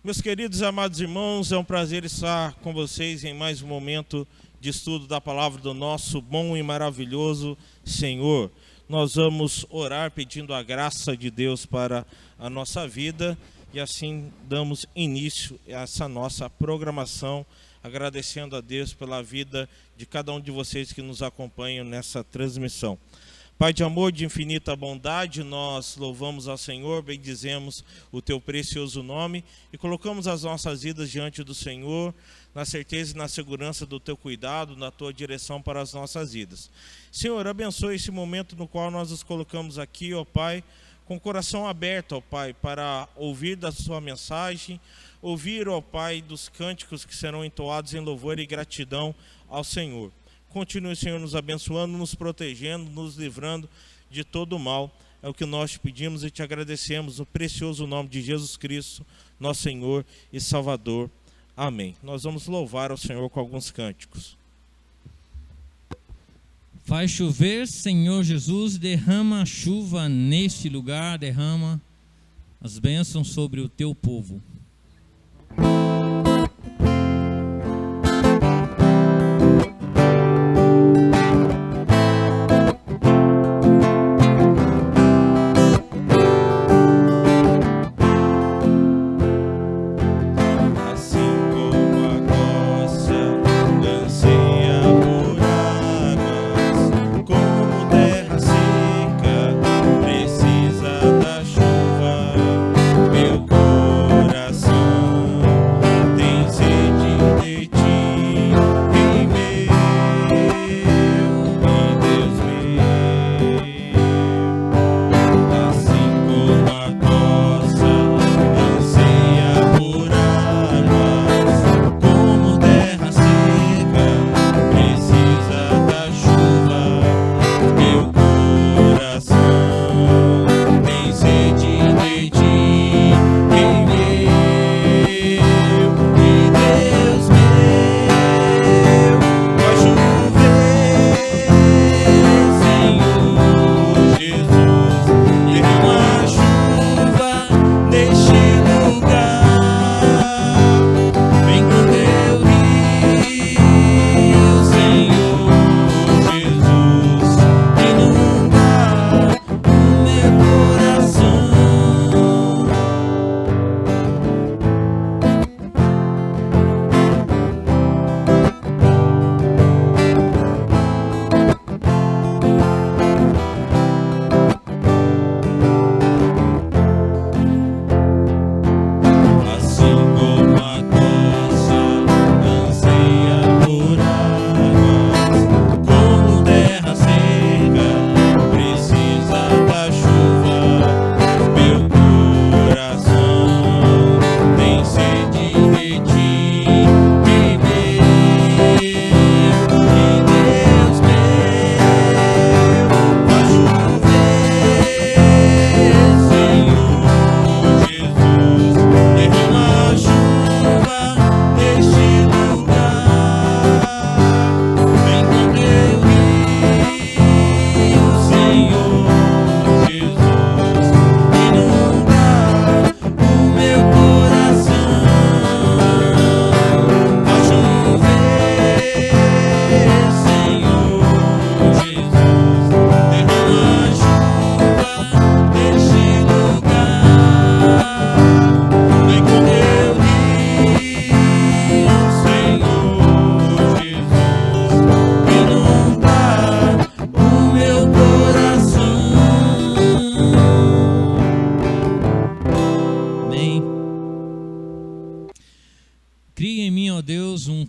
Meus queridos e amados irmãos, é um prazer estar com vocês em mais um momento de estudo da palavra do nosso bom e maravilhoso Senhor. Nós vamos orar pedindo a graça de Deus para a nossa vida e assim damos início a essa nossa programação, agradecendo a Deus pela vida de cada um de vocês que nos acompanham nessa transmissão. Pai de amor, de infinita bondade, nós louvamos ao Senhor, bendizemos o Teu precioso nome e colocamos as nossas vidas diante do Senhor, na certeza e na segurança do Teu cuidado, na Tua direção para as nossas vidas. Senhor, abençoe esse momento no qual nós nos colocamos aqui, ó Pai, com o coração aberto, ó Pai, para ouvir da Sua mensagem, ouvir, ó Pai, dos cânticos que serão entoados em louvor e gratidão ao Senhor. Continue, Senhor, nos abençoando, nos protegendo, nos livrando de todo o mal. É o que nós te pedimos e te agradecemos no precioso nome de Jesus Cristo, nosso Senhor e Salvador. Amém. Nós vamos louvar ao Senhor com alguns cânticos. Faz chover, Senhor Jesus, derrama a chuva neste lugar, derrama as bênçãos sobre o teu povo.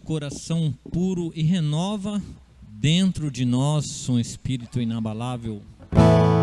Coração puro e renova dentro de nós um espírito inabalável. Inabalável.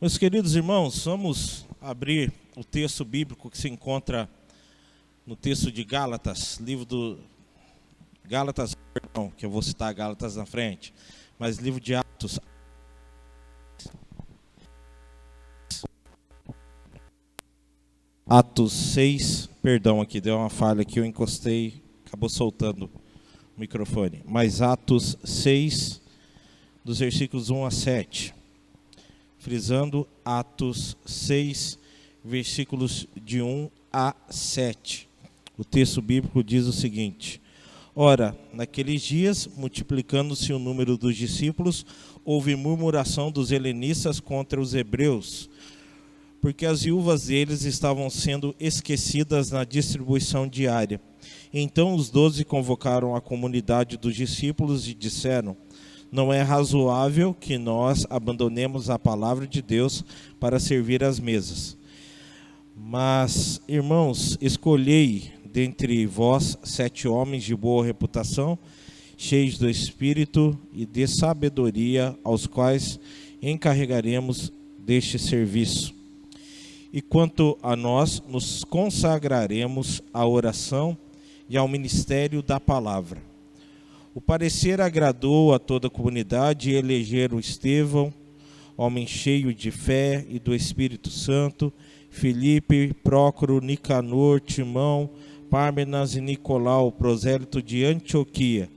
Meus queridos irmãos, vamos abrir o texto bíblico que se encontra no texto de Gálatas, livro do Gálatas, perdão, que eu vou citar Gálatas na frente, mas livro de Atos. Atos 6, perdão, aqui deu uma falha aqui, eu encostei, acabou soltando o microfone. Mas Atos 6, dos versículos 1 a 7. Frisando Atos 6, versículos de 1 a 7. O texto bíblico diz o seguinte: Ora, naqueles dias, multiplicando-se o número dos discípulos, houve murmuração dos helenistas contra os hebreus, porque as viúvas deles estavam sendo esquecidas na distribuição diária. Então os 12 convocaram a comunidade dos discípulos e disseram: Não é razoável que nós abandonemos a palavra de Deus para servir às mesas. Mas, irmãos, escolhei dentre vós 7 homens de boa reputação, cheios do Espírito e de sabedoria, aos quais encarregaremos deste serviço. E quanto a nós, nos consagraremos à oração e ao ministério da palavra. O parecer agradou a toda a comunidade e elegeram Estevão, homem cheio de fé e do Espírito Santo, Filipe, Prócoro, Nicanor, Timão, Pármenas e Nicolau, prosélito de Antioquia.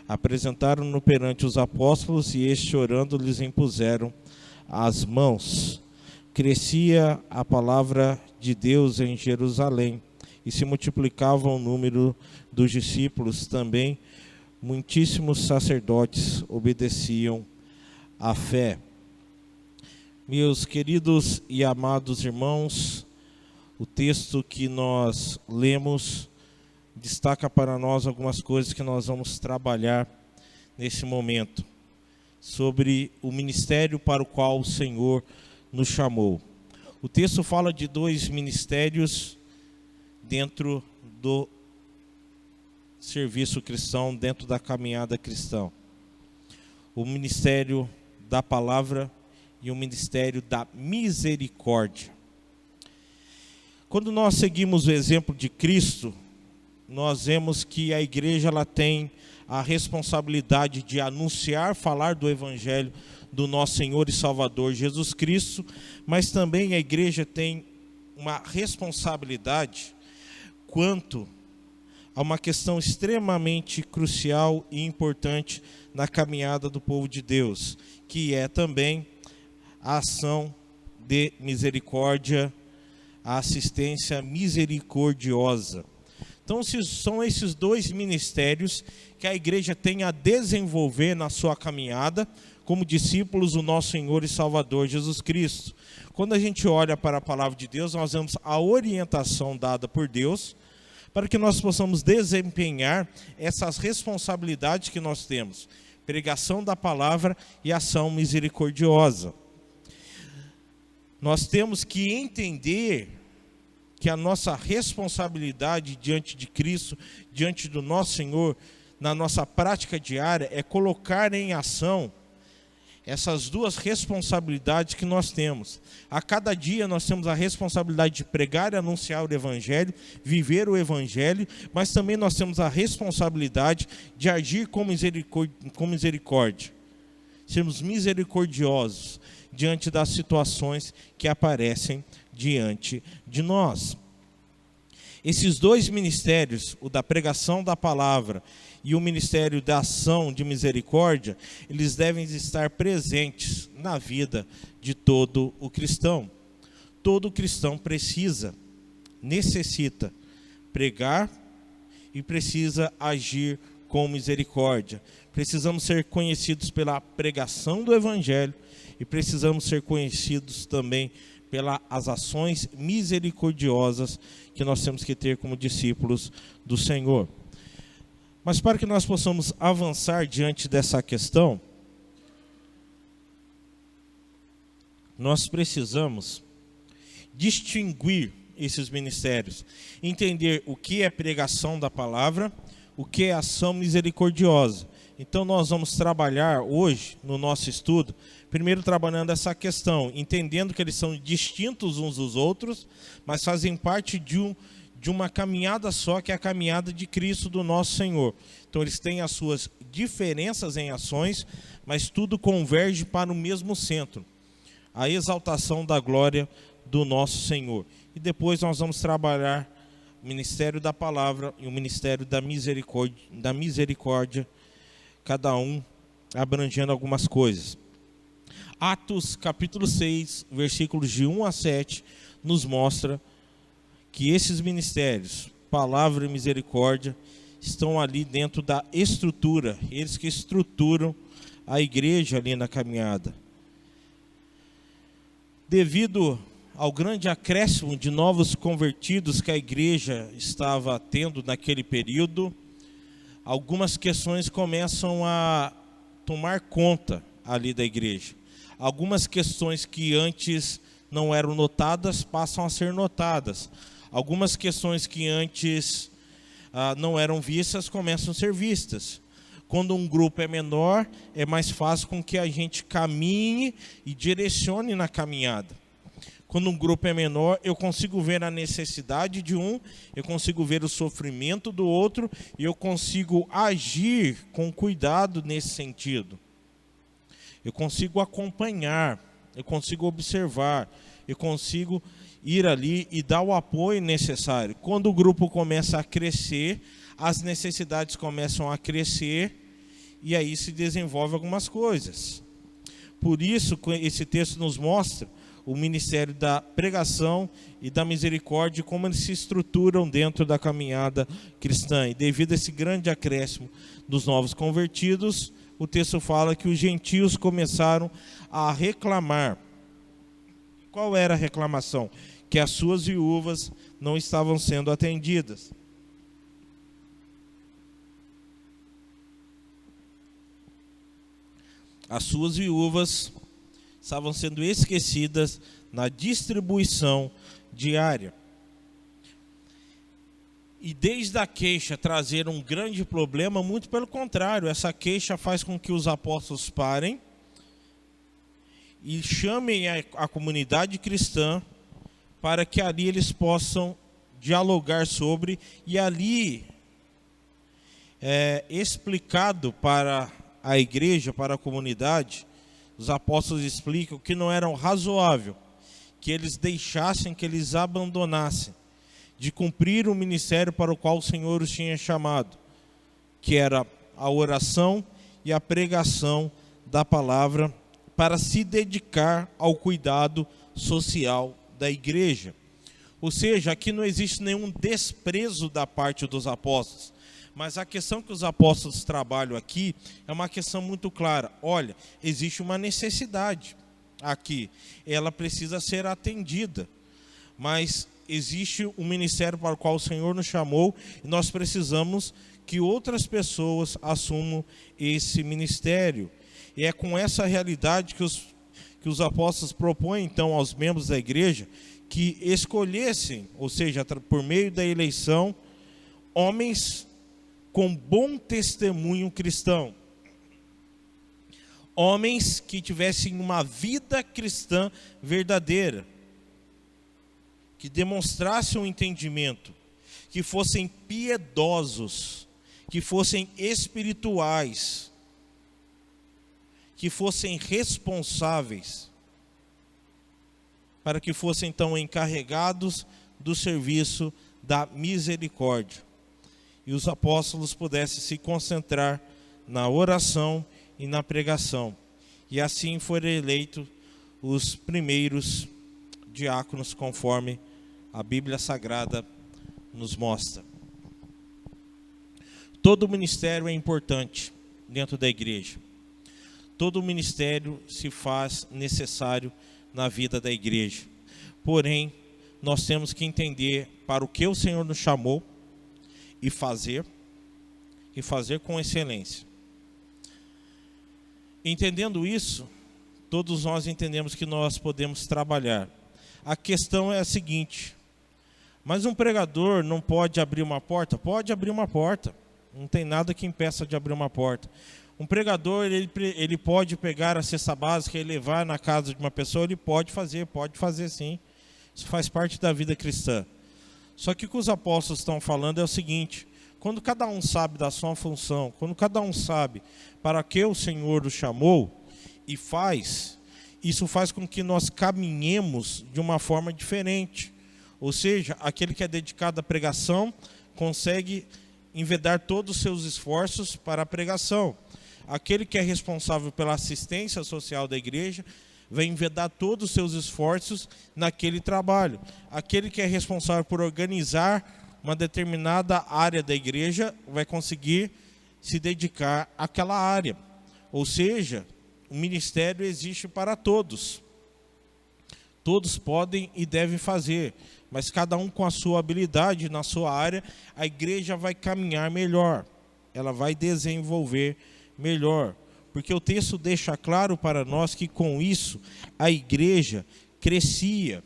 Apresentaram-no perante os apóstolos e estes, orando, lhes impuseram as mãos. Crescia a palavra de Deus em Jerusalém e se multiplicava o número dos discípulos também. Muitíssimos sacerdotes obedeciam à fé. Meus queridos e amados irmãos, o texto que nós lemos destaca para nós algumas coisas que nós vamos trabalhar nesse momento, sobre o ministério para o qual o Senhor nos chamou. O texto fala de 2 ministérios dentro do serviço cristão, dentro da caminhada cristã: o ministério da palavra e o ministério da misericórdia. Quando nós seguimos o exemplo de Cristo, nós vemos que a igreja ela tem a responsabilidade de anunciar, falar do evangelho do nosso Senhor e Salvador Jesus Cristo, mas também a igreja tem uma responsabilidade quanto a uma questão extremamente crucial e importante na caminhada do povo de Deus, que é também a ação de misericórdia, a assistência misericordiosa. Então, são esses 2 ministérios que a igreja tem a desenvolver na sua caminhada como discípulos do nosso Senhor e Salvador Jesus Cristo. Quando a gente olha para a palavra de Deus, nós vemos a orientação dada por Deus para que nós possamos desempenhar essas responsabilidades que nós temos: pregação da palavra e ação misericordiosa. Nós temos que entender que a nossa responsabilidade diante de Cristo, diante do nosso Senhor, na nossa prática diária, é colocar em ação essas 2 responsabilidades que nós temos. A cada dia nós temos a responsabilidade de pregar e anunciar o evangelho, viver o evangelho, mas também nós temos a responsabilidade de agir com misericórdia. Sermos misericordiosos diante das situações que aparecem diante de nós. Esses 2 ministérios, o da pregação da palavra e o ministério da ação de misericórdia, eles devem estar presentes na vida de todo o cristão. Todo cristão necessita pregar e precisa agir com misericórdia. Precisamos ser conhecidos pela pregação do evangelho e precisamos ser conhecidos também pelas ações misericordiosas que nós temos que ter como discípulos do Senhor. Mas para que nós possamos avançar diante dessa questão, nós precisamos distinguir esses ministérios, entender o que é pregação da palavra, o que é ação misericordiosa. Então nós vamos trabalhar hoje, no nosso estudo, Primeiro trabalhando essa questão, entendendo que eles são distintos uns dos outros, mas fazem parte de uma caminhada só, que é a caminhada de Cristo, do nosso Senhor. Então eles têm as suas diferenças em ações, mas tudo converge para o mesmo centro, a exaltação da glória do nosso Senhor. E depois nós vamos trabalhar o ministério da palavra e o ministério da misericórdia, cada um abrangendo algumas coisas. Atos capítulo 6, versículos de 1 a 7, nos mostra que esses ministérios, palavra e misericórdia, estão ali dentro da estrutura, eles que estruturam a igreja ali na caminhada. Devido ao grande acréscimo de novos convertidos que a igreja estava tendo naquele período, algumas questões começam a tomar conta ali da igreja. Algumas questões que antes não eram notadas passam a ser notadas. Algumas questões que antes não eram vistas começam a ser vistas. Quando um grupo é menor, é mais fácil com que a gente caminhe e direcione na caminhada. Quando um grupo é menor, eu consigo ver a necessidade de um, eu consigo ver o sofrimento do outro e eu consigo agir com cuidado nesse sentido. Eu consigo acompanhar, eu consigo observar, eu consigo ir ali e dar o apoio necessário. Quando o grupo começa a crescer, as necessidades começam a crescer e aí se desenvolvem algumas coisas. Por isso, esse texto nos mostra o ministério da pregação e da misericórdia, como eles se estruturam dentro da caminhada cristã. E devido a esse grande acréscimo dos novos convertidos, o texto fala que os gentios começaram a reclamar. Qual era a reclamação? Que as suas viúvas não estavam sendo atendidas. As suas viúvas estavam sendo esquecidas na distribuição diária. E desde a queixa trazer um grande problema, muito pelo contrário, essa queixa faz com que os apóstolos parem e chamem a comunidade cristã para que ali eles possam dialogar sobre, e ali explicado para a igreja, para a comunidade, os apóstolos explicam que não era razoável que eles deixassem, que eles abandonassem de cumprir o ministério para o qual o Senhor os tinha chamado, que era a oração e a pregação da palavra, para se dedicar ao cuidado social da igreja. Ou seja, aqui não existe nenhum desprezo da parte dos apóstolos, mas a questão que os apóstolos trabalham aqui é uma questão muito clara. Olha, existe uma necessidade aqui, ela precisa ser atendida, mas existe um ministério para o qual o Senhor nos chamou e nós precisamos que outras pessoas assumam esse ministério. E é com essa realidade que os apóstolos propõem então aos membros da igreja que escolhessem, ou seja, por meio da eleição, homens com bom testemunho cristão. Homens que tivessem uma vida cristã verdadeira, que demonstrassem um entendimento, que fossem piedosos, que fossem espirituais, que fossem responsáveis, para que fossem então encarregados do serviço da misericórdia. E os apóstolos pudessem se concentrar na oração e na pregação. E assim foram eleitos os primeiros diáconos, conforme a Bíblia Sagrada nos mostra. Todo ministério é importante dentro da igreja. Todo ministério se faz necessário na vida da igreja. Porém, nós temos que entender para o que o Senhor nos chamou e fazer com excelência. Entendendo isso, todos nós entendemos que nós podemos trabalhar. A questão é a seguinte: mas um pregador não pode abrir uma porta? Pode abrir uma porta. Não tem nada que impeça de abrir uma porta. Um pregador, ele pode pegar a cesta básica e levar na casa de uma pessoa, ele pode fazer sim. Isso faz parte da vida cristã. Só que o que os apóstolos estão falando é o seguinte: quando cada um sabe da sua função, quando cada um sabe para que o Senhor o chamou e faz, isso faz com que nós caminhemos de uma forma diferente. Ou seja, aquele que é dedicado à pregação consegue envedar todos os seus esforços para a pregação. Aquele que é responsável pela assistência social da igreja vai envedar todos os seus esforços naquele trabalho. Aquele que é responsável por organizar uma determinada área da igreja vai conseguir se dedicar àquela área. Ou seja, o ministério existe para todos. Todos podem e devem fazer, mas cada um com a sua habilidade na sua área, a igreja vai caminhar melhor, ela vai desenvolver melhor. Porque o texto deixa claro para nós que com isso a igreja crescia.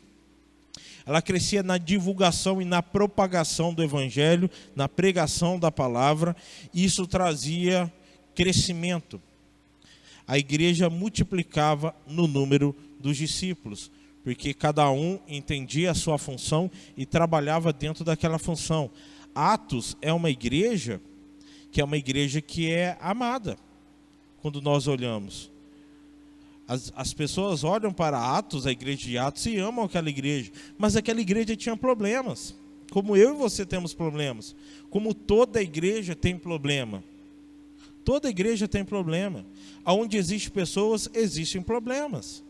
Ela crescia na divulgação e na propagação do evangelho, na pregação da palavra. Isso trazia crescimento. A igreja multiplicava no número dos discípulos, porque cada um entendia a sua função e trabalhava dentro daquela função. Atos é uma igreja que é amada. Quando nós olhamos, as pessoas olham para Atos, a igreja de Atos, e amam aquela igreja, mas aquela igreja tinha problemas, como eu e você temos problemas, como toda igreja tem problema. Toda igreja tem problema. Onde existem pessoas, existem problemas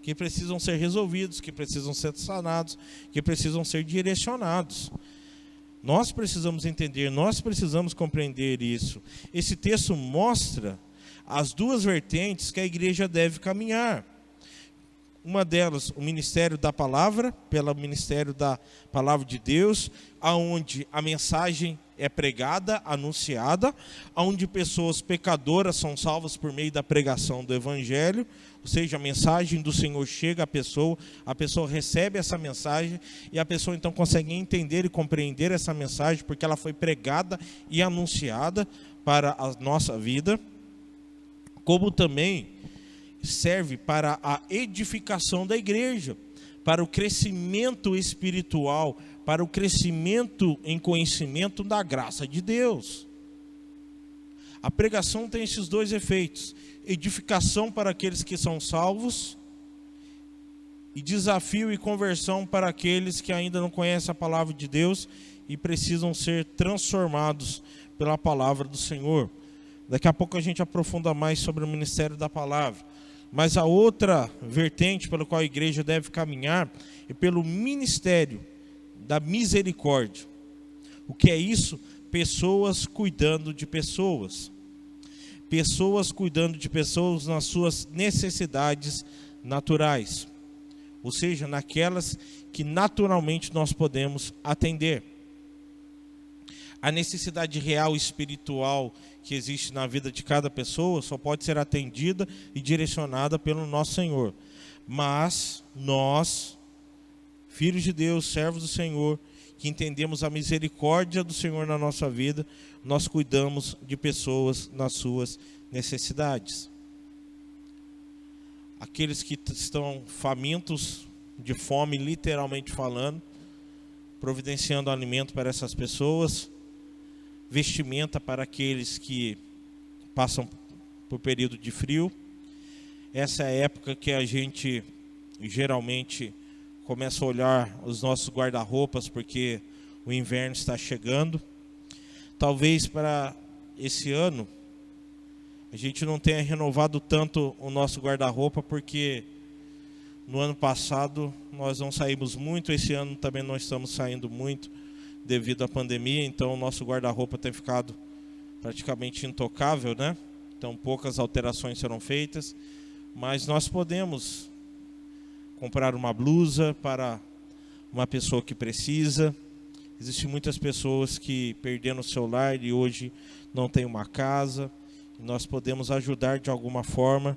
que precisam ser resolvidos, que precisam ser sanados, que precisam ser direcionados. Nós precisamos entender, nós precisamos compreender isso. Esse texto mostra as duas vertentes que a igreja deve caminhar. Uma delas, o ministério da palavra, pelo ministério da palavra de Deus, aonde a mensagem é pregada, anunciada, aonde pessoas pecadoras são salvas por meio da pregação do evangelho, ou seja, a mensagem do Senhor chega à pessoa, a pessoa recebe essa mensagem e a pessoa então consegue entender e compreender essa mensagem porque ela foi pregada e anunciada para a nossa vida, como também serve para a edificação da igreja, para o crescimento espiritual, para o crescimento em conhecimento da graça de Deus. A pregação tem esses dois efeitos: edificação para aqueles que são salvos e desafio e conversão para aqueles que ainda não conhecem a palavra de Deus e precisam ser transformados pela palavra do Senhor. Daqui a pouco a gente aprofunda mais sobre o ministério da palavra. Mas a outra vertente pela qual a igreja deve caminhar é pelo ministério da misericórdia. O que é isso? Pessoas cuidando de pessoas. Pessoas cuidando de pessoas nas suas necessidades naturais. Ou seja, naquelas que naturalmente nós podemos atender. A necessidade real espiritual que existe na vida de cada pessoa só pode ser atendida e direcionada pelo nosso Senhor. Mas nós, filhos de Deus, servos do Senhor, que entendemos a misericórdia do Senhor na nossa vida, nós cuidamos de pessoas nas suas necessidades. Aqueles que estão famintos de fome, literalmente falando, providenciando alimento para essas pessoas, vestimenta para aqueles que passam por período de frio. Essa é a época que a gente geralmente começa a olhar os nossos guarda-roupas, porque o inverno está chegando. Talvez para esse ano a gente não tenha renovado tanto o nosso guarda-roupa, porque no ano passado nós não saímos muito, esse ano também não estamos saindo muito devido à pandemia, então o nosso guarda-roupa tem ficado praticamente intocável, né? Então poucas alterações serão feitas, mas nós podemos comprar uma blusa para uma pessoa que precisa. Existem muitas pessoas que perderam o seu lar e hoje não têm uma casa. Nós podemos ajudar de alguma forma,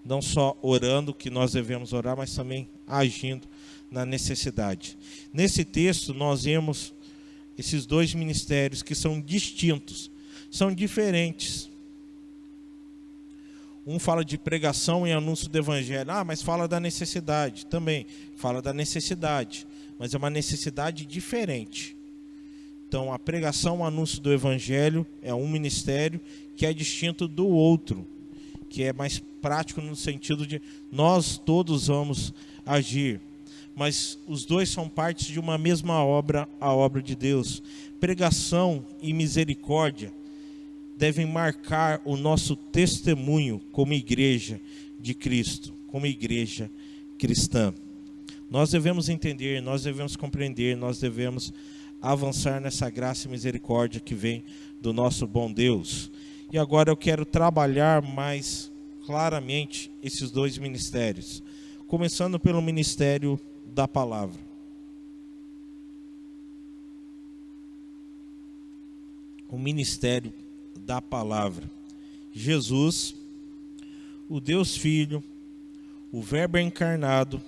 não só orando, que nós devemos orar, mas também agindo na necessidade. Nesse texto nós vemos esses dois ministérios que são distintos, são diferentes. Um fala de pregação e anúncio do evangelho. Mas fala da necessidade. Também fala da necessidade, mas é uma necessidade diferente. Então, a pregação, o anúncio do evangelho é um ministério que é distinto do outro, que é mais prático no sentido de nós todos vamos agir. Mas os dois são partes de uma mesma obra, a obra de Deus. Pregação e misericórdia devem marcar o nosso testemunho como igreja de Cristo, como igreja cristã. Nós devemos entender, nós devemos compreender, nós devemos avançar nessa graça e misericórdia que vem do nosso bom Deus. E agora eu quero trabalhar mais claramente esses dois ministérios, começando pelo ministério da palavra. O ministério da palavra. Jesus, o Deus Filho, o Verbo encarnado,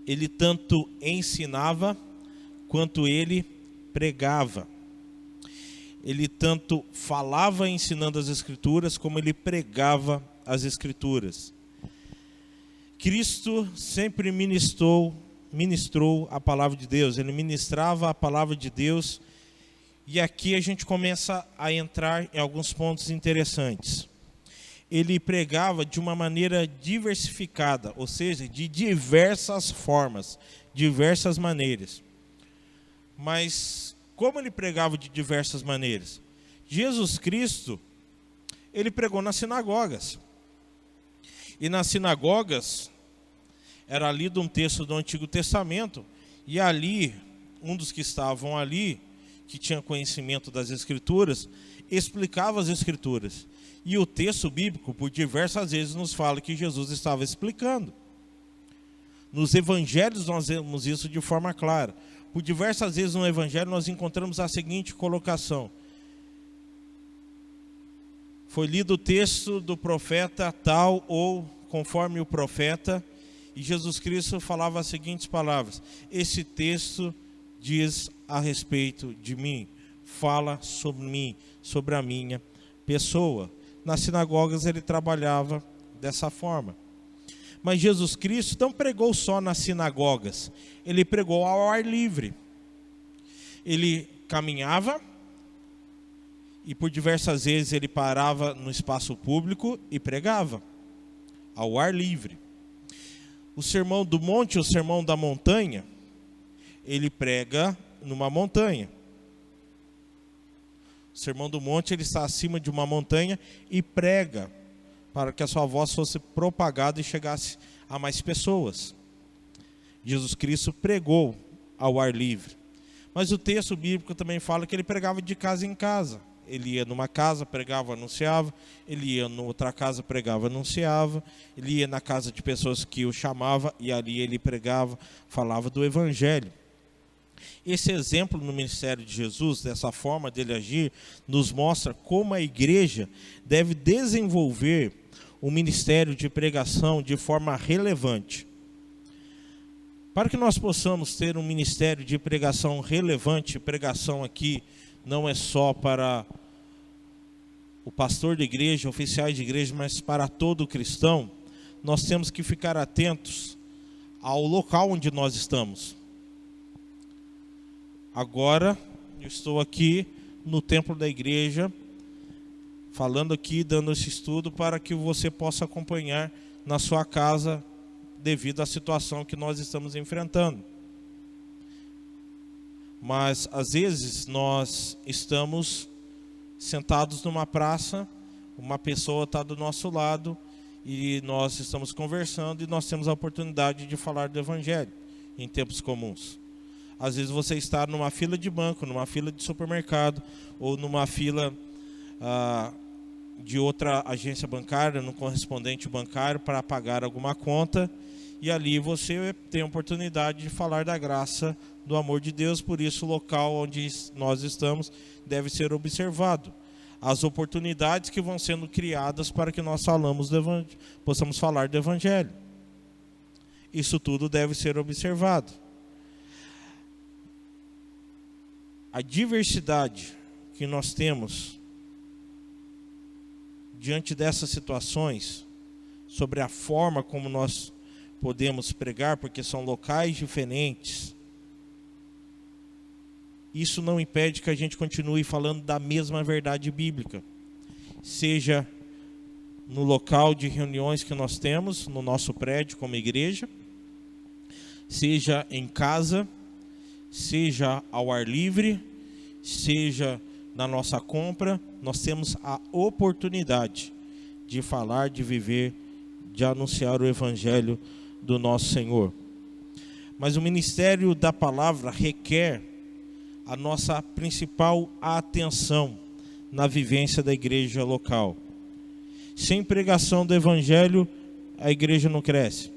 ele tanto ensinava quanto ele pregava. Ele tanto falava ensinando as Escrituras, como ele pregava as Escrituras. Cristo sempre ministrou a palavra de Deus, ele ministrava a palavra de Deus, e aqui a gente começa a entrar em alguns pontos interessantes. Ele pregava de uma maneira diversificada, ou seja, de diversas formas, diversas maneiras. Mas como ele pregava de diversas maneiras? Jesus Cristo, ele pregou nas sinagogas. E nas sinagogas era lido um texto do Antigo Testamento, e ali, um dos que estavam ali, que tinha conhecimento das Escrituras, explicava as Escrituras. E o texto bíblico, por diversas vezes, nos fala que Jesus estava explicando. Nos evangelhos nós vemos isso de forma clara. Por diversas vezes no evangelho nós encontramos a seguinte colocação: foi lido o texto do profeta tal ou conforme o profeta, e Jesus Cristo falava as seguintes palavras: esse texto diz a respeito de mim, fala sobre mim, sobre a minha pessoa. Nas sinagogas ele trabalhava dessa forma. Mas Jesus Cristo não pregou só nas sinagogas, ele pregou ao ar livre. Ele caminhava e por diversas vezes ele parava no espaço público e pregava ao ar livre. O sermão do monte, o sermão da montanha, ele prega numa montanha. O sermão do monte, ele está acima de uma montanha e prega para que a sua voz fosse propagada e chegasse a mais pessoas. Jesus Cristo pregou ao ar livre. Mas o texto bíblico também fala que ele pregava de casa em casa. Ele ia numa casa, pregava, anunciava. Ele ia em outra casa, pregava, anunciava. Ele ia na casa de pessoas que o chamavam e ali ele pregava, falava do evangelho. Esse exemplo no ministério de Jesus, dessa forma dele agir, nos mostra como a igreja deve desenvolver o ministério de pregação de forma relevante. Para que nós possamos ter um ministério de pregação relevante, pregação aqui não é só para o pastor de igreja, oficiais de igreja, mas para todo cristão, nós temos que ficar atentos ao local onde nós estamos. Agora, eu estou aqui no templo da igreja, falando aqui, dando esse estudo para que você possa acompanhar na sua casa devido à situação que nós estamos enfrentando. Mas às vezes nós estamos sentados numa praça, uma pessoa está do nosso lado e nós estamos conversando e nós temos a oportunidade de falar do evangelho em tempos comuns. Às vezes você está numa fila de banco, numa fila de supermercado ou numa fila de outra agência bancária, num correspondente bancário para pagar alguma conta, e ali você tem a oportunidade de falar da graça, do amor de Deus. Por isso o local onde nós estamos deve ser observado. As oportunidades que vão sendo criadas para que nós possamos falar do evangelho. Isso tudo deve ser observado. A diversidade que nós temos diante dessas situações, sobre a forma como nós podemos pregar, porque são locais diferentes, isso não impede que a gente continue falando da mesma verdade bíblica, seja no local de reuniões que nós temos, no nosso prédio como igreja, seja em casa, seja ao ar livre, seja na nossa compra, nós temos a oportunidade de falar, de viver, de anunciar o Evangelho do nosso Senhor. Mas o ministério da palavra requer a nossa principal atenção na vivência da igreja local. Sem pregação do Evangelho, a igreja não cresce.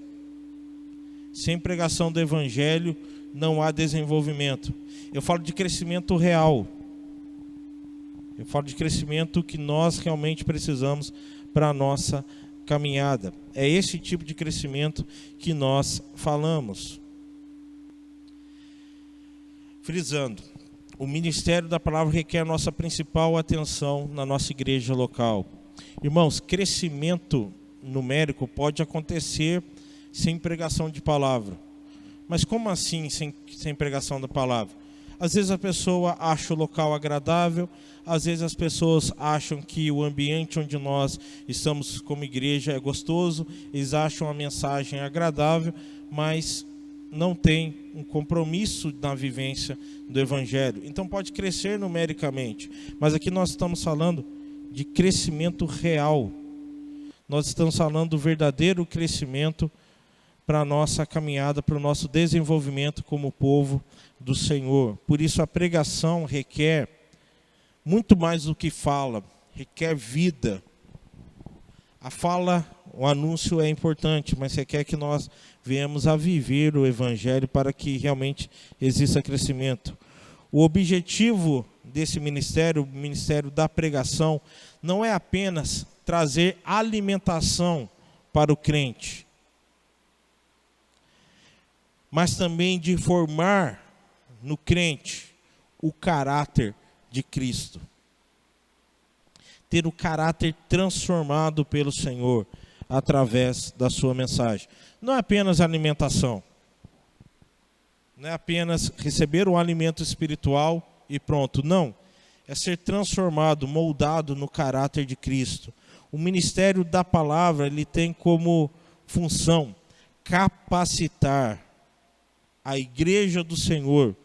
Sem pregação do Evangelho, não há desenvolvimento. Eu falo de crescimento real. Eu falo de crescimento que nós realmente precisamos para a nossa caminhada. É esse tipo de crescimento que nós falamos. Frisando, o ministério da palavra requer a nossa principal atenção na nossa igreja local. Irmãos, crescimento numérico pode acontecer sem pregação de palavra. Mas como assim sem pregação da palavra? Às vezes a pessoa acha o local agradável, às vezes as pessoas acham que o ambiente onde nós estamos como igreja é gostoso, eles acham a mensagem agradável, mas não tem um compromisso na vivência do Evangelho. Então pode crescer numericamente, mas aqui nós estamos falando de crescimento real. Nós estamos falando do verdadeiro crescimento para a nossa caminhada, para o nosso desenvolvimento como povo do Senhor. Por isso a pregação requer muito mais do que fala, requer vida. A fala, o anúncio é importante, mas requer que nós venhamos a viver o Evangelho para que realmente exista crescimento. O objetivo desse ministério, o ministério da pregação, não é apenas trazer alimentação para o crente, mas também de formar no crente o caráter de Cristo. Ter o caráter transformado pelo Senhor através da sua mensagem. Não é apenas alimentação. Não é apenas receber um alimento espiritual e pronto. Não. É ser transformado, moldado no caráter de Cristo. O ministério da palavra, ele tem como função capacitar a igreja do Senhor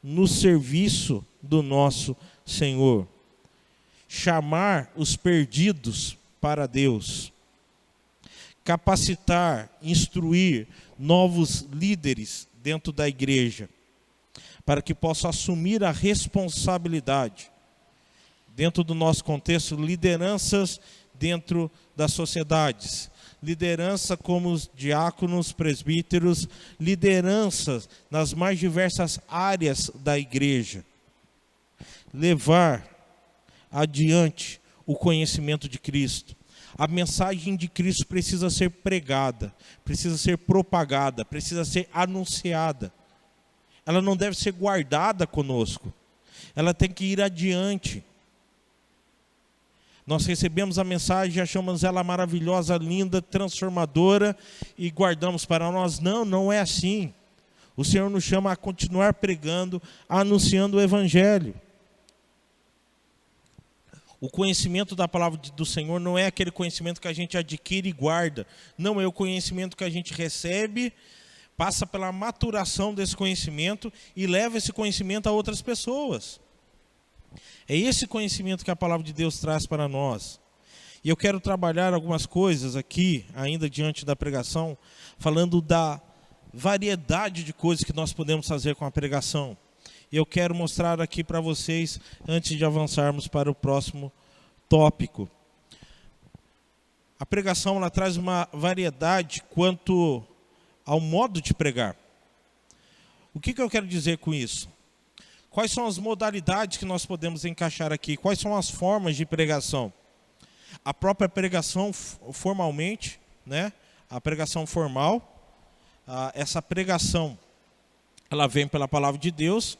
no serviço do nosso Senhor. Chamar os perdidos para Deus. Capacitar, instruir novos líderes dentro da igreja, para que possam assumir a responsabilidade. Dentro do nosso contexto, lideranças dentro das sociedades. Liderança como os diáconos, presbíteros, lideranças nas mais diversas áreas da igreja. Levar adiante o conhecimento de Cristo. A mensagem de Cristo precisa ser pregada, precisa ser propagada, precisa ser anunciada. Ela não deve ser guardada conosco. Ela tem que ir adiante. Nós recebemos a mensagem, achamos ela maravilhosa, linda, transformadora e guardamos para nós. Não, não é assim. O Senhor nos chama a continuar pregando, anunciando o Evangelho. O conhecimento da palavra do Senhor não é aquele conhecimento que a gente adquire e guarda. Não, é o conhecimento que a gente recebe, passa pela maturação desse conhecimento e leva esse conhecimento a outras pessoas. É esse conhecimento que a palavra de Deus traz para nós. E eu quero trabalhar algumas coisas aqui, ainda diante da pregação, falando da variedade de coisas que nós podemos fazer com a pregação. E eu quero mostrar aqui para vocês, antes de avançarmos para o próximo tópico. A pregação, ela traz uma variedade quanto ao modo de pregar. O que eu quero dizer com isso? Quais são as modalidades que nós podemos encaixar aqui? Quais são as formas de pregação? A própria pregação formalmente, né? A pregação formal, essa pregação, ela vem pela palavra de Deus,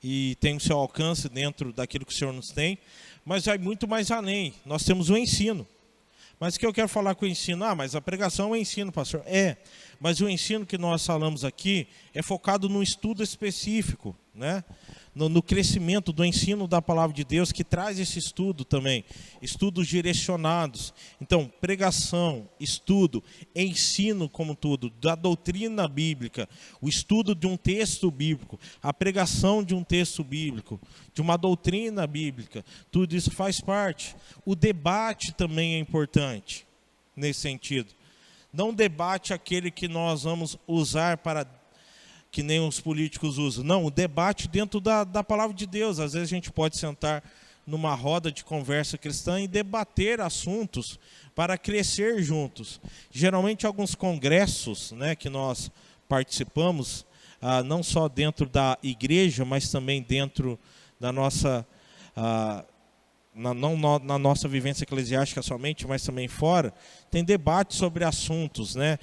e tem o seu alcance dentro daquilo que o Senhor nos tem, mas vai muito mais além. Nós temos o ensino. Mas o que eu quero falar com o ensino? Mas a pregação é ensino, pastor. Mas o ensino que nós falamos aqui é focado num estudo específico, né? No crescimento do ensino da palavra de Deus, que traz esse estudo também, estudos direcionados. Então, pregação, estudo, ensino como tudo, da doutrina bíblica, o estudo de um texto bíblico, a pregação de um texto bíblico, de uma doutrina bíblica, tudo isso faz parte. O debate também é importante nesse sentido. Não debate aquele que nós vamos usar para... que nem os políticos usam. Não, o debate dentro da palavra de Deus. Às vezes a gente pode sentar numa roda de conversa cristã e debater assuntos para crescer juntos. Geralmente alguns congressos, né, que nós participamos, não só dentro da igreja, mas também dentro da nossa... não na nossa vivência eclesiástica somente, mas também fora, tem debate sobre assuntos, né?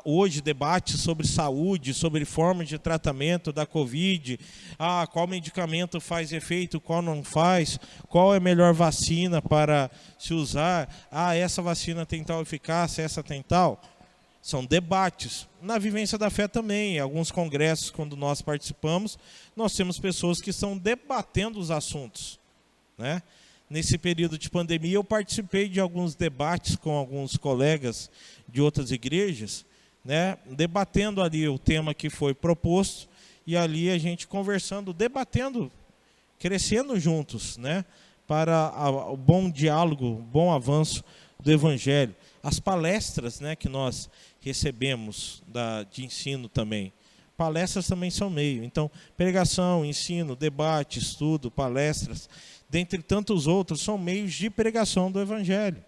Hoje, debate sobre saúde, sobre formas de tratamento da Covid, qual medicamento faz efeito, qual não faz, qual é a melhor vacina para se usar, essa vacina tem tal eficácia, essa tem tal. São debates. Na vivência da fé também, em alguns congressos, quando nós participamos, nós temos pessoas que estão debatendo os assuntos, né? Nesse período de pandemia, eu participei de alguns debates com alguns colegas de outras igrejas, né, debatendo ali o tema que foi proposto, e ali a gente conversando, debatendo, crescendo juntos, né, para o bom diálogo, o bom avanço do Evangelho. As palestras, né, que nós recebemos de ensino também, palestras também são meio. Então, pregação, ensino, debate, estudo, palestras, dentre tantos outros, são meios de pregação do Evangelho.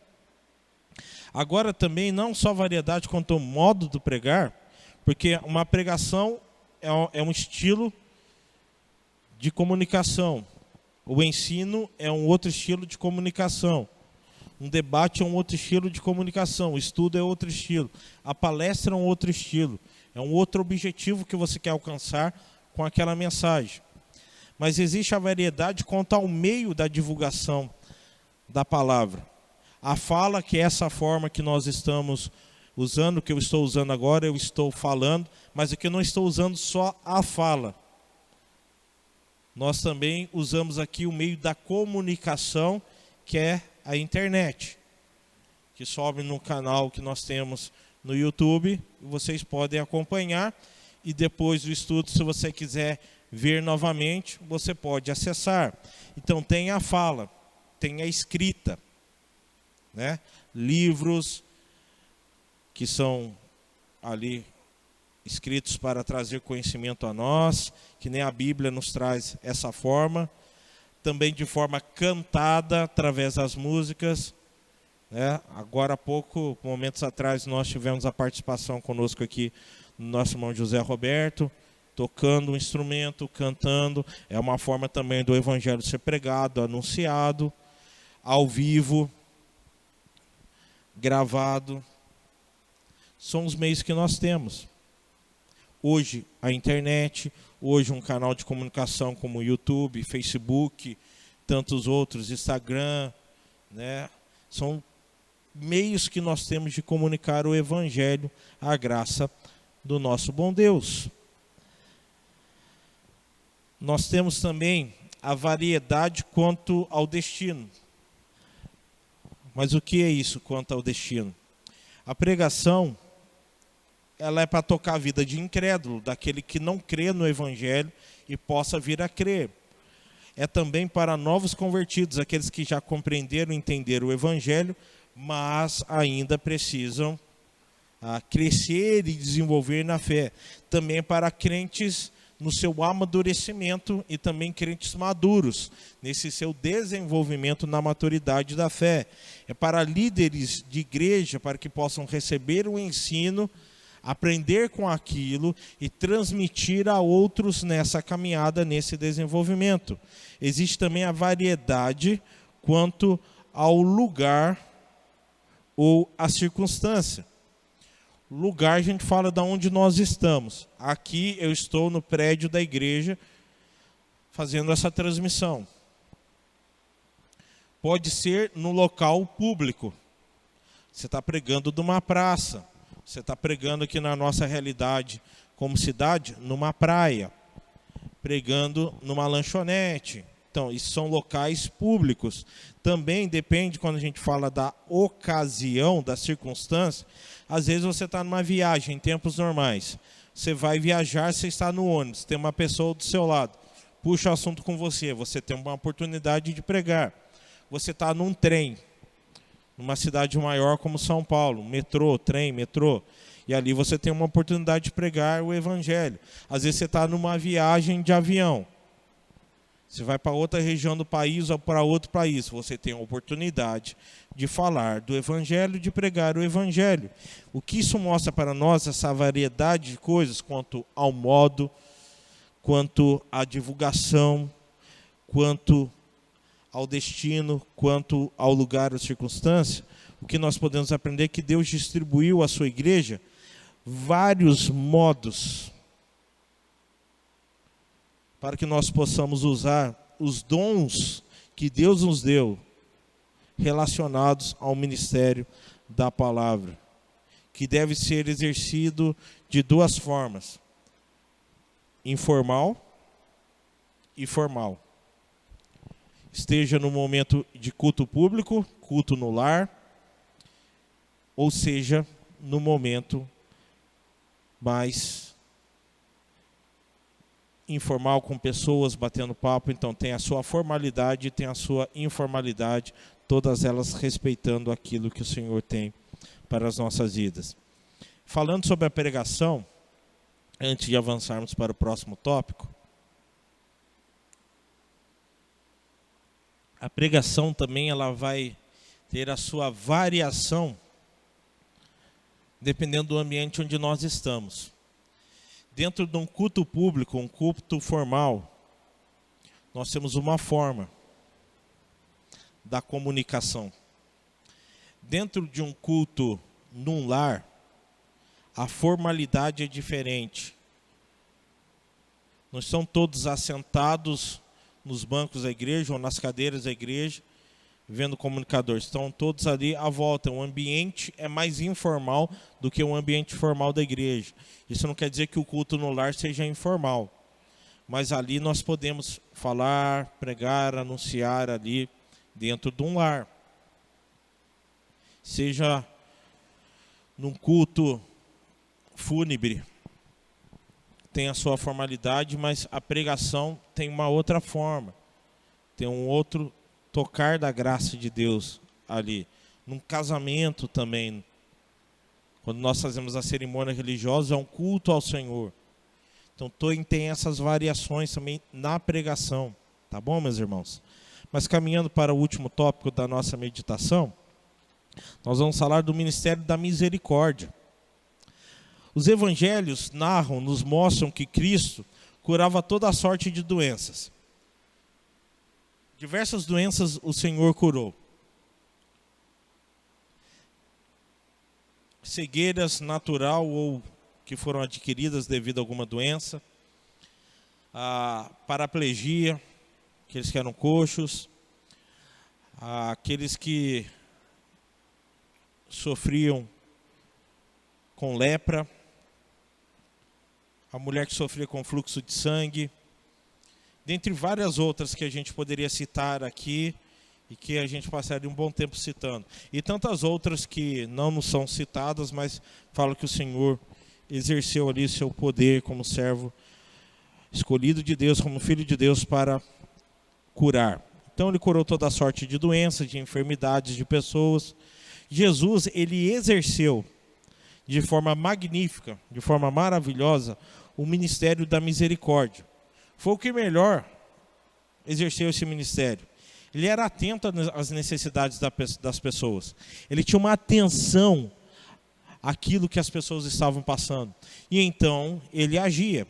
Agora também, não só variedade quanto o modo de pregar, porque uma pregação é um estilo de comunicação. O ensino é um outro estilo de comunicação. Um debate é um outro estilo de comunicação. O estudo é outro estilo. A palestra é um outro estilo. É um outro objetivo que você quer alcançar com aquela mensagem. Mas existe a variedade quanto ao meio da divulgação da palavra. A fala, que é essa forma que nós estamos usando, que eu estou usando agora, eu estou falando, mas aqui eu não estou usando só a fala. Nós também usamos aqui o meio da comunicação, que é a internet, que sobe no canal que nós temos no YouTube, vocês podem acompanhar, e depois do estudo, se você quiser ver novamente, você pode acessar. Então tem a fala, tem a escrita, né? Livros que são ali escritos para trazer conhecimento a nós, que nem a Bíblia nos traz essa forma, também de forma cantada através das músicas, né? Agora há pouco, momentos atrás, nós tivemos a participação conosco aqui do nosso irmão José Roberto, tocando um instrumento, cantando. É uma forma também do Evangelho ser pregado, anunciado, ao vivo, gravado. São os meios que nós temos. Hoje, a internet, hoje um canal de comunicação como o YouTube, Facebook, tantos outros, Instagram, né? São meios que nós temos de comunicar o Evangelho, a graça do nosso bom Deus. Nós temos também a variedade quanto ao destino. Mas o que é isso quanto ao destino? A pregação, ela é para tocar a vida de incrédulo, daquele que não crê no Evangelho e possa vir a crer. É também para novos convertidos, aqueles que já compreenderam e entenderam o Evangelho, mas ainda precisam crescer e desenvolver na fé. Também para crentes no seu amadurecimento e também crentes maduros, nesse seu desenvolvimento na maturidade da fé. É para líderes de igreja, para que possam receber o ensino, aprender com aquilo e transmitir a outros nessa caminhada, nesse desenvolvimento. Existe também a variedade quanto ao lugar ou à circunstância. Lugar, a gente fala de onde nós estamos. Aqui eu estou no prédio da igreja, fazendo essa transmissão. Pode ser no local público. Você está pregando numa praça. Você está pregando aqui na nossa realidade como cidade, numa praia. Pregando numa lanchonete. Então, isso são locais públicos. Também depende, quando a gente fala da ocasião, da circunstância, às vezes você está numa viagem, em tempos normais. Você vai viajar, você está no ônibus, tem uma pessoa do seu lado, puxa o assunto com você, você tem uma oportunidade de pregar. Você está num trem, numa cidade maior como São Paulo, metrô, trem, metrô, e ali você tem uma oportunidade de pregar o evangelho. Às vezes você está numa viagem de avião. Você vai para outra região do país ou para outro país. Você tem a oportunidade de falar do evangelho, de pregar o evangelho. O que isso mostra para nós, essa variedade de coisas, quanto ao modo, quanto à divulgação, quanto ao destino, quanto ao lugar ou circunstância, o que nós podemos aprender é que Deus distribuiu à sua igreja vários modos para que nós possamos usar os dons que Deus nos deu relacionados ao ministério da palavra, que deve ser exercido de duas formas: informal e formal. Esteja no momento de culto público, culto no lar, ou seja, no momento mais informal, com pessoas batendo papo. Então tem a sua formalidade e tem a sua informalidade, todas elas respeitando aquilo que o Senhor tem para as nossas vidas. Falando sobre a pregação, antes de avançarmos para o próximo tópico, a pregação também ela vai ter a sua variação dependendo do ambiente onde nós estamos. Dentro de um culto público, um culto formal, nós temos uma forma da comunicação. Dentro de um culto num lar, a formalidade é diferente. Não estão todos assentados nos bancos da igreja ou nas cadeiras da igreja, vendo o comunicador. Estão todos ali à volta. O ambiente é mais informal do que o ambiente formal da igreja. Isso não quer dizer que o culto no lar seja informal. Mas ali nós podemos falar, pregar, anunciar ali dentro de um lar. Seja num culto fúnebre, tem a sua formalidade, mas a pregação tem uma outra forma. Tem um outro tocar da graça de Deus ali. Num casamento também, quando nós fazemos a cerimônia religiosa, é um culto ao Senhor. Então tem essas variações também na pregação. Tá bom, meus irmãos? Mas caminhando para o último tópico da nossa meditação, nós vamos falar do ministério da misericórdia. Os evangelhos narram, nos mostram que Cristo curava toda a sorte de doenças. Diversas doenças o Senhor curou. Cegueiras natural ou que foram adquiridas devido a alguma doença. A paraplegia, aqueles que eram coxos. Aqueles que sofriam com lepra. A mulher que sofria com fluxo de sangue. Dentre várias outras que a gente poderia citar aqui e que a gente passaria um bom tempo citando. E tantas outras que não são citadas, mas falam que o Senhor exerceu ali seu poder como servo escolhido de Deus, como filho de Deus para curar. Então ele curou toda a sorte de doenças, de enfermidades de pessoas. Jesus, ele exerceu de forma magnífica, de forma maravilhosa, o ministério da misericórdia. Foi o que melhor exerceu esse ministério. Ele era atento às necessidades das pessoas. Ele tinha uma atenção àquilo que as pessoas estavam passando. E então ele agia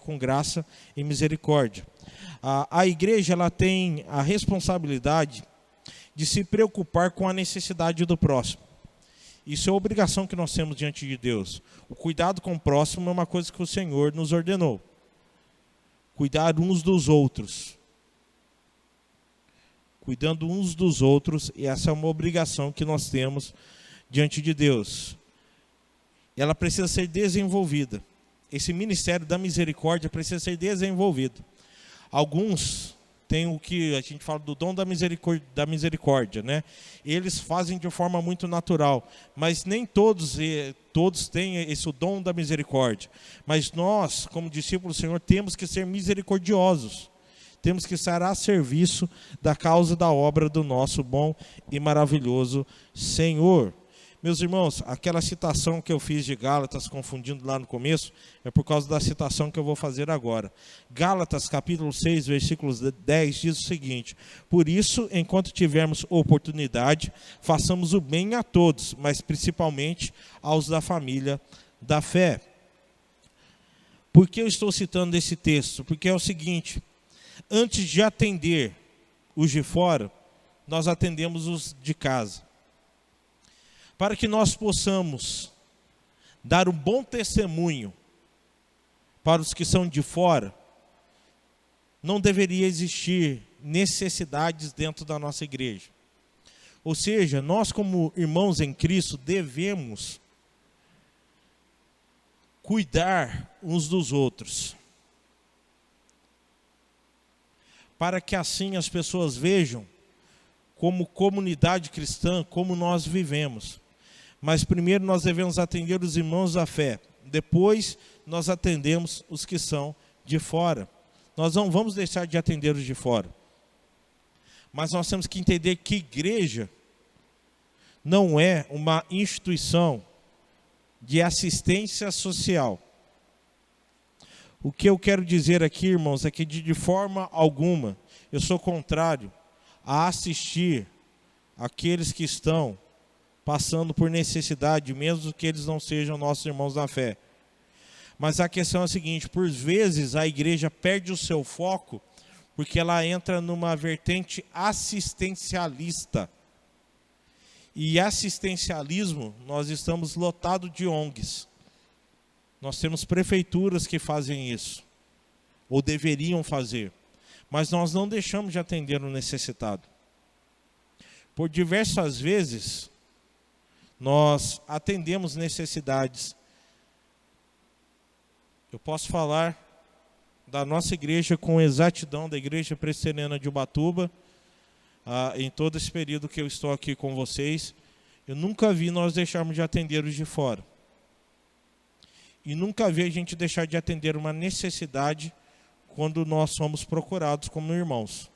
com graça e misericórdia. A igreja ela tem a responsabilidade de se preocupar com a necessidade do próximo. Isso é uma obrigação que nós temos diante de Deus. O cuidado com o próximo é uma coisa que o Senhor nos ordenou. cuidar uns dos outros. Cuidando uns dos outros, e essa é uma obrigação que nós temos diante de Deus. Ela precisa ser desenvolvida. Esse ministério da misericórdia precisa ser desenvolvido. Alguns têm o que a gente fala do dom da misericórdia, né? Eles fazem de forma muito natural, mas nem todos têm esse dom da misericórdia. Mas nós, como discípulos do Senhor, temos que ser misericordiosos. Temos que estar a serviço da causa da obra do nosso bom e maravilhoso Senhor. Meus irmãos, aquela citação que eu fiz de Gálatas, confundindo lá no começo, é por causa da citação que eu vou fazer agora. Gálatas, capítulo 6, versículos 10, diz o seguinte: por isso, enquanto tivermos oportunidade, façamos o bem a todos, mas principalmente aos da família da fé. Por que eu estou citando esse texto? Porque é o seguinte: antes de atender os de fora, nós atendemos os de casa. Para que nós possamos dar um bom testemunho para os que são de fora, não deveria existir necessidades dentro da nossa igreja. Ou seja, nós como irmãos em Cristo devemos cuidar uns dos outros, para que assim as pessoas vejam como comunidade cristã, como nós vivemos. Mas primeiro nós devemos atender os irmãos da fé, depois nós atendemos os que são de fora. Nós não vamos deixar de atender os de fora, mas nós temos que entender que igreja não é uma instituição de assistência social. O que eu quero dizer aqui, irmãos, é que de forma alguma eu sou contrário a assistir aqueles que estão passando por necessidade, mesmo que eles não sejam nossos irmãos da fé. Mas a questão é a seguinte: por vezes a igreja perde o seu foco porque ela entra numa vertente assistencialista. E assistencialismo, nós estamos lotados de ONGs. Nós temos prefeituras que fazem isso, ou deveriam fazer. Mas nós não deixamos de atender o necessitado. Por diversas vezes, nós atendemos necessidades. Eu posso falar da nossa igreja com exatidão, da Igreja Presbiteriana de Ubatuba, em todo esse período que eu estou aqui com vocês. Eu nunca vi nós deixarmos de atender os de fora. E nunca vi a gente deixar de atender uma necessidade quando nós somos procurados como irmãos.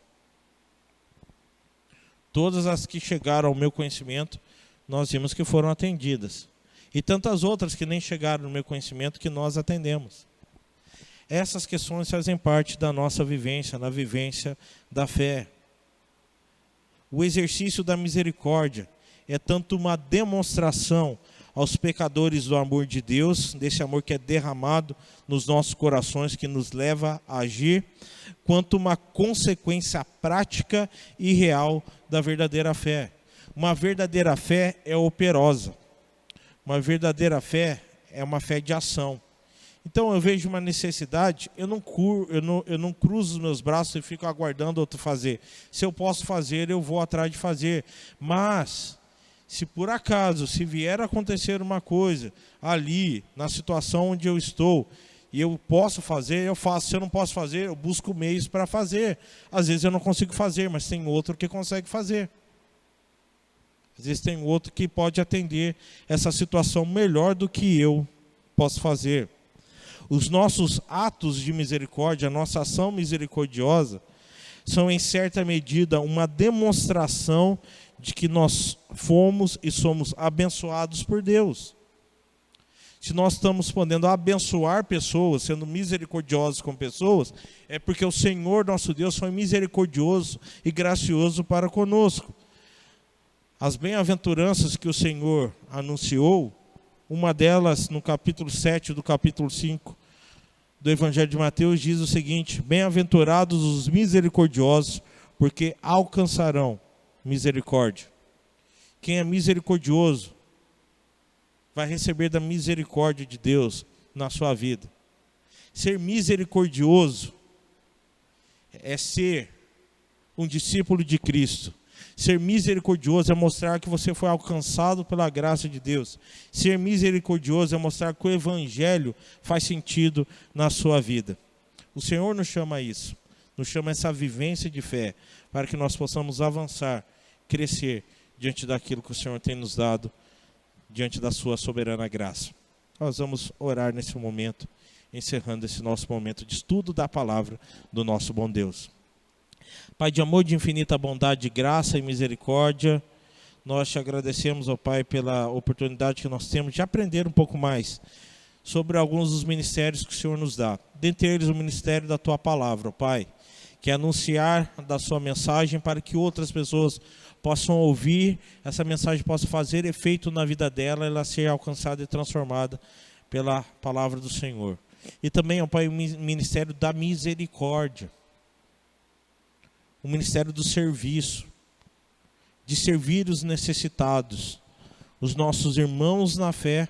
Todas as que chegaram ao meu conhecimento, nós vimos que foram atendidas. E tantas outras que nem chegaram no meu conhecimento que nós atendemos. Essas questões fazem parte da nossa vivência, na vivência da fé. O exercício da misericórdia é tanto uma demonstração aos pecadores do amor de Deus, desse amor que é derramado nos nossos corações, que nos leva a agir, quanto uma consequência prática e real da verdadeira fé. Uma verdadeira fé é operosa. Uma verdadeira fé é uma fé de ação. Então eu vejo uma necessidade, eu não cruzo os meus braços e fico aguardando outro fazer. Se eu posso fazer, eu vou atrás de fazer. Mas se por acaso, se vier a acontecer uma coisa ali, na situação onde eu estou, e eu posso fazer, eu faço. Se eu não posso fazer, eu busco meios para fazer. Às vezes eu não consigo fazer, mas tem outro que consegue fazer. Às vezes tem outro que pode atender essa situação melhor do que eu posso fazer. Os nossos atos de misericórdia, a nossa ação misericordiosa, são em certa medida uma demonstração de que nós fomos e somos abençoados por Deus. Se nós estamos podendo abençoar pessoas, sendo misericordiosos com pessoas, é porque o Senhor nosso Deus foi misericordioso e gracioso para conosco. As bem-aventuranças que o Senhor anunciou, uma delas no capítulo 7 do capítulo 5 do Evangelho de Mateus diz o seguinte: bem-aventurados os misericordiosos, porque alcançarão misericórdia. Quem é misericordioso vai receber da misericórdia de Deus na sua vida. Ser misericordioso é ser um discípulo de Cristo. Ser misericordioso é mostrar que você foi alcançado pela graça de Deus. Ser misericordioso é mostrar que o Evangelho faz sentido na sua vida. O Senhor nos chama a isso, nos chama a essa vivência de fé, para que nós possamos avançar, crescer diante daquilo que o Senhor tem nos dado, diante da sua soberana graça. Nós vamos orar nesse momento, encerrando esse nosso momento de estudo da palavra do nosso bom Deus. Pai de amor, de infinita bondade, de graça e misericórdia, nós te agradecemos, ó Pai, pela oportunidade que nós temos de aprender um pouco mais sobre alguns dos ministérios que o Senhor nos dá. Dentre eles, o ministério da Tua Palavra, ó Pai, que é anunciar da Sua mensagem para que outras pessoas possam ouvir, essa mensagem possa fazer efeito na vida dela, ela ser alcançada e transformada pela palavra do Senhor. E também, ó Pai, o ministério da misericórdia, o ministério do serviço, de servir os necessitados, os nossos irmãos na fé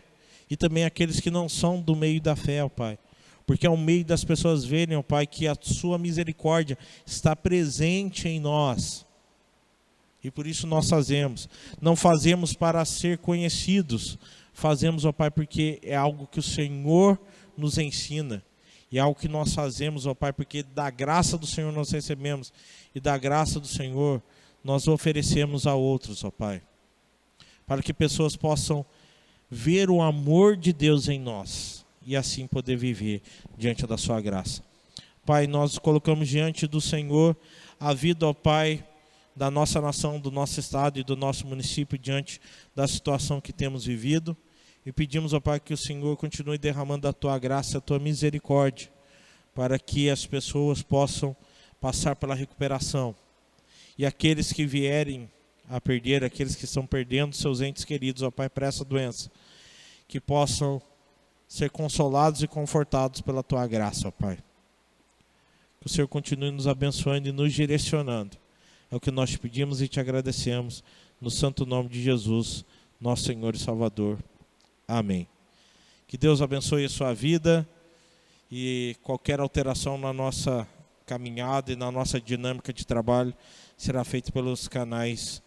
e também aqueles que não são do meio da fé, ó Pai. Porque é o meio das pessoas verem, ó Pai, que a sua misericórdia está presente em nós. E por isso nós fazemos. Não fazemos para ser conhecidos, fazemos, ó Pai, porque é algo que o Senhor nos ensina. E é algo que nós fazemos, ó Pai, porque da graça do Senhor nós recebemos. E da graça do Senhor nós oferecemos a outros, ó Pai. Para que pessoas possam ver o amor de Deus em nós. E assim poder viver diante da sua graça. Pai, nós colocamos diante do Senhor a vida, ó Pai, da nossa nação, do nosso estado e do nosso município diante da situação que temos vivido. E pedimos, ó Pai, que o Senhor continue derramando a Tua graça, a Tua misericórdia, para que as pessoas possam passar pela recuperação. E aqueles que vierem a perder, aqueles que estão perdendo seus entes queridos, ó Pai, para essa doença, que possam ser consolados e confortados pela Tua graça, ó Pai. Que o Senhor continue nos abençoando e nos direcionando. É o que nós te pedimos e te agradecemos, no santo nome de Jesus, nosso Senhor e Salvador. Amém. Que Deus abençoe a sua vida e qualquer alteração na nossa caminhada e na nossa dinâmica de trabalho será feita pelos canais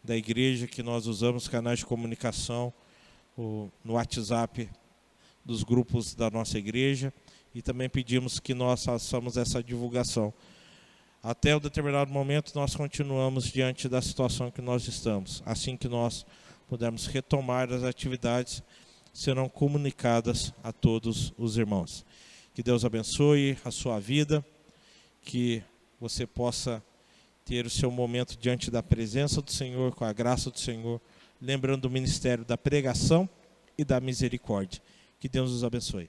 da igreja que nós usamos, canais de comunicação, no WhatsApp dos grupos da nossa igreja, e também pedimos que nós façamos essa divulgação. Até um determinado momento nós continuamos diante da situação que nós estamos. Assim que nós pudermos retomar as atividades, serão comunicadas a todos os irmãos. Que Deus abençoe a sua vida, que você possa ter o seu momento diante da presença do Senhor, com a graça do Senhor, lembrando do ministério da pregação e da misericórdia. Que Deus nos abençoe.